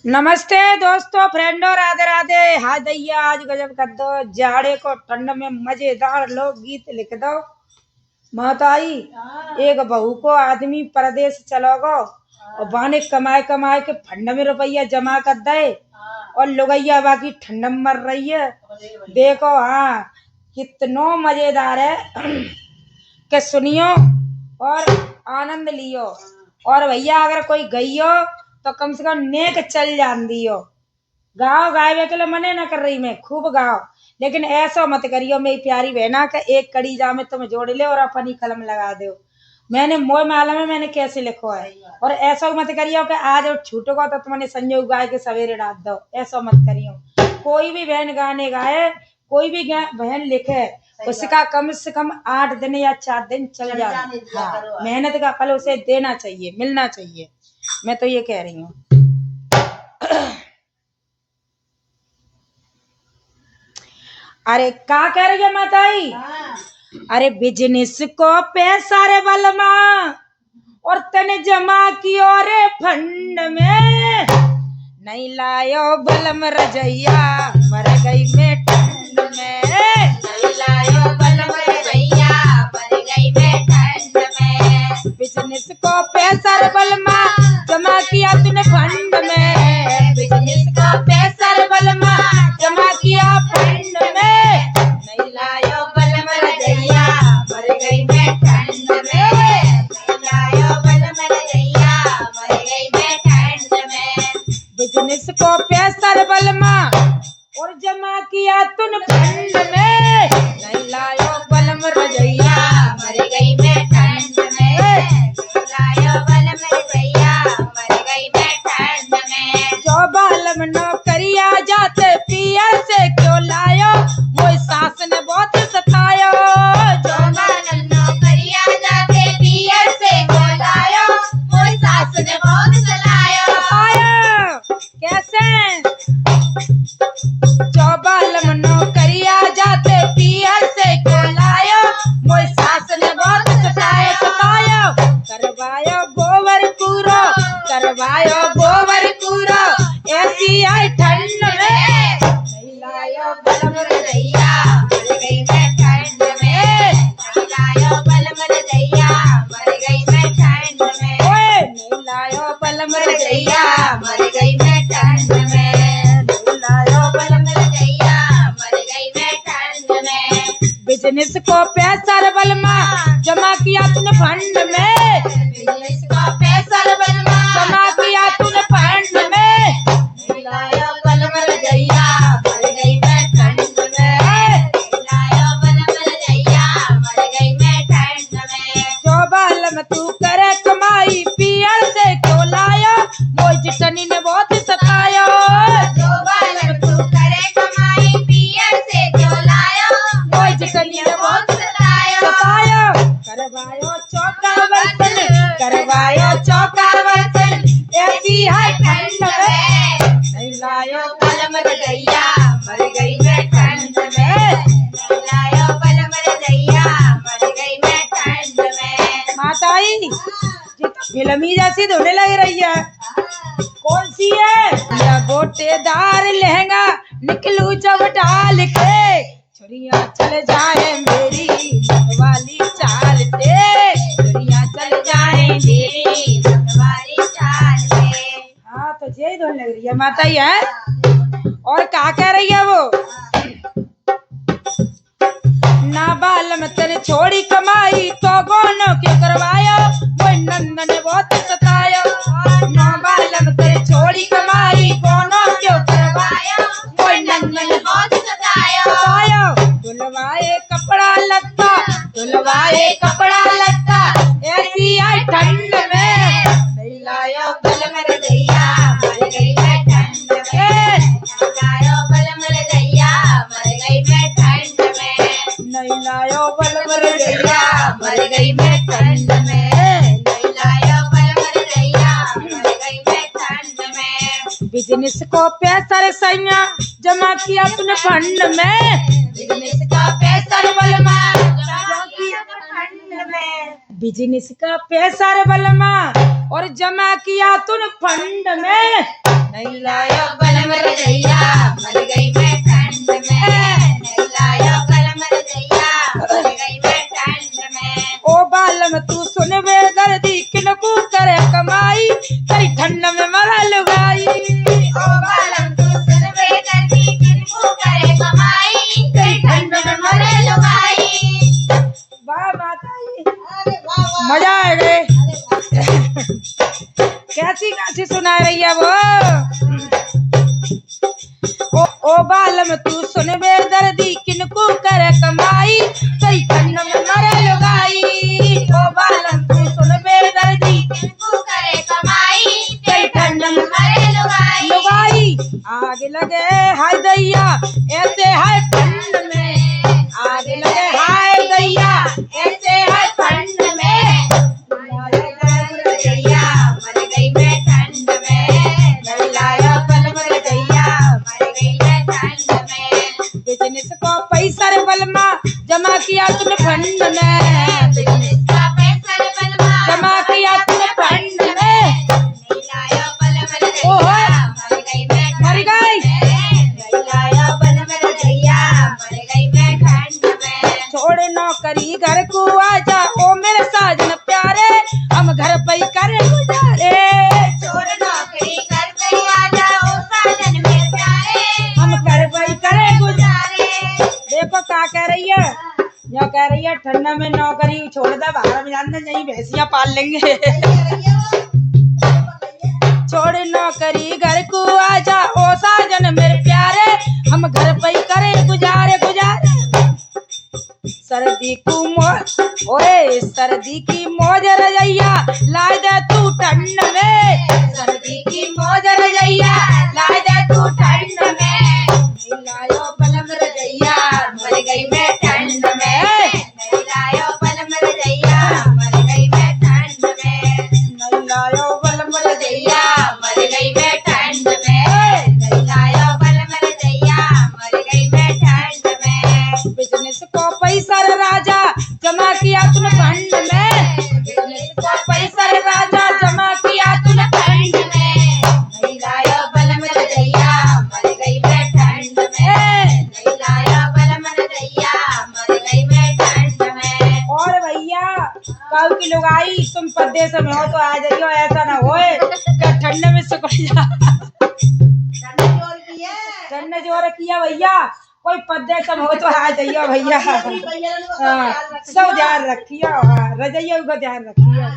नमस्ते दोस्तों, फ्रेंडों, राधे राधे। हाय दैया, आज गजब कर दो। जाड़े को ठंड में मजेदार लोकगीत लिख दो। महताई, एक बहू को आदमी परदेश चलो गो और बाने कमाए कमाए के फंड में रुपया जमा कर दे और लुगैया बाकी ठंड में मर रही है। देखो हाँ, कितनो मजेदार है कि सुनियो और आनंद लियो। और भैया अगर कोई गई हो तो कम से कम नेक चल जान दियो। गाओ गावे के लिए मने न कर रही मैं, खूब गाओ, लेकिन ऐसा मत करियो मेरी प्यारी बहना का एक कड़ी जा में तुम जोड़ ले और अपनी कलम लगा दो। मैंने मोह माला में मैंने कैसे लिखो है। और ऐसा मत करियो कि आज छूटोगा तो तुमने संजोग गाय के सवेरे डाल दो। ऐसा मत करियो। कोई भी बहन गाने गाए, कोई भी बहन लिखे, उसका कम से कम 8 दिन या 4 दिन चल जाए। हाँ, मेहनत का फल उसे देना चाहिए, मिलना चाहिए। मैं तो ये कह रही हूँ। अरे का कह रही है माताई? अरे बिजनेस को पैसा रे बलमा और तने जमा कियो रे फंड में, नहीं लायो बलम रजैया मर गई मैं ठंड में। नहीं लायो बलम रजैया मर गई मैं ठंड में। बिजनेस को पैसा रे बलमा जमा किया तूने फंड में। बिजनेस को पैसा रे बलमा जमा किया फंड में, नहीं लायो बलम रजैया मर गई मैं ठंड में। नहीं लायो बलम रजैया मर गई मैं ठंड में। बिजनेस को पैसा रे बलमा और जमा किया तूने फंड में, नहीं लायो बलम रजैया मर गई मैं ठंड में। नहीं लायो बलम रजैया मर गई मैं ठंड में। जो बालम नौकरिया जाते पिया से क्यों लायो, मोई सास ने बहुत सतायो। जो बालम नौकरिया जाते पिया से क्यों लायो, मोई सास ने बहुत सतायो। कैसे? जो बालम नौकरिया जाते पिया से क्यों लायो, मोई सास ने बहुत सतायो सतायो। करवायो गोबर कूरो, करवायो गोबर कूरो, ऐसी आई ठंड में, नहीं लायो बलम रजैया मर गई मैं ठंड में। नहीं लायो बलम रजैया मर गई मैं ठंड में। ओए नहीं लायो बलम रजैया मर गई मैं ठंड में। नहीं लायो बलम रजैया मर गई मैं ठंड में। बिजनेस को पैसा रे बलमा जमा किया तूने फंड में। बिजनेस को पैसा रे बलमा जमा किया तूने फंड में, नहीं लायो बलम रजैया मर गई मैं ठंड में। नहीं लायो बलम रजैया मर गई मैं ठंड में। जो बालम तू करे कमाई पियर से क्यों लायो, मोई जिटनी ने बहुत सतायो। जो बालम तू करे कमाई पियर से क्यों लायो, मोई जिटनी ने बहुत सतायो सतायो। करवायो चौका बर्तन, करवायो चौका बर्तन, ऐसी है ठंड में, नहीं लायो बलम रजैया मर गई मैं ठंड में। नहीं लायो बलम रजैया मर गई मैं ठंड में। माताई ये तो फिल्मी जैसी धोने लग रही है। कौन सी है? या गोटेदार लहंगा निकलू जब डाल के, छुरिया चल जाए मेरी मतवाली चाल से। छुरिया चल जाए मेरी मतवाली चाल से। हाँ तो यही धोने लग रही है माताई है। और क्या कह रही है वो? ना बालम तेरे छोड़ी कमाई तो गोनो क्यों करवायो, वो नंद ने बहुत सतायो। ना बालम तेरे छोड़ी कमाई गोनो क्यों करवायो, वो नंद ने बहुत सतायो सतायो। धुलवाए कपड़ा लत्ता, धुलवाए कपड़ा लत्ता, ऐसी आई ठंड में, नहीं लायो बलम रजैया मर गई मैं ठंड में। नहीं लायो बलम रजैया मर गई मैं ठंड में। नहीं लायो बलम रजैया मर गई मैं ठंड में। नहीं लायो बलम रजैया मर गई मैं ठंड में। बिजनेस को पैसा रे सैया जमा किया तूने फंड में। बिजनेस का पैसा रे बलमा जमा किया फंड में। बिजनेस का पैसा रे बलमा और जमा किया तूने फंड में, नहीं लायो बलम रजैया मर गई मैं ठंड में, नहीं लायो बलम रजैया मर गई मैं ठंड में। ओ बालम तू सुन वे दर्दी किनको करे कमाई, तेरी ठंड में मरा लुगाई। ओ बालम तू सुन वे दर्दी किनको करे कमाई, तेरी ठंड में मरे लुगाई। वाह माता जी, मजा आ गए। कैसी कैसी सुना रही है वो। ओ बालम तू सुन बे दर्दी किनको करे कमाई, तेरी ठंड में मरे लुगाई। ओ बालम तू सुन बे दर्दी किनको करे कमाई, तेरी ठंड में मरे लुगाई। लुगाई आग लगे हाय दैया ऐसे है ठंड में, आग लगे हाय दैया ऐसे है ठंड में। रजैया मर गई मैं ठंड में, नहीं लाया बलम रजैया मर गई मैं ठंड में। बिजनेस को पैसा रे बलमा जमा किया तूने फंड में, बिजनेस का पैसा रे बलमा जमा किया तूने फंड में, नहीं लाया बलम रजैया मर गई मैं ठंड में, नहीं लाया बलम रजैया मर गई मैं ठंड में। छोड़ नौकरी घर को आजा ओ मेरे साजन प्यारे, हम घर पे ही करे गुजारे। छोड़ नौकरी घर पे ही आजा ओ साजन मेरे प्यारे, हम घर पे ही करे गुजारे। देखो क्या कह रही है, यो कह रही है ठंडा में नौकरी छोड़ दे, बाहर में जाने यही भैंसियां पाल लेंगे। छोड़ नौकरी घर को आजा ओ साजन मेरे प्यारे, हम घर पे ही करे गुजारे गुजारे। सर्दी को मौज ओए सर्दी की मौज रजैया लाए दे तू ठंड में, सर्दी की मौज रजैया लाए दे तू ठंड में। नहीं लायो बलम रजैया मर गई मैं ठंड में, नहीं लायो बलम रजैया मर गई मैं ठंड में, नहीं लायो बलम रजैया मर गई मैं ठंड में, नहीं लायो बलम रजैया मर गई मैं ठंड में। बिजनेस को पैसा रे राजा जमा किया तूने फंड में, बिजनेस को पैसा रे राजा जमा किया तूने फंड में, नहीं लाया बलम रजैया मर गई मैं ठंड में, नहीं लाया बलम रजैया मर गई मैं ठंड में। और भैया कल की लुगाई तुम परदेश में हो तो आ जाइयो, ऐसा ना होए कि ठंड में सुख जा। ठंड जोर किया भैया, कोई परदेश में हो तो आ जाइयो भैया। सब ध्यान रखियो, रजैया को ध्यान रखियो।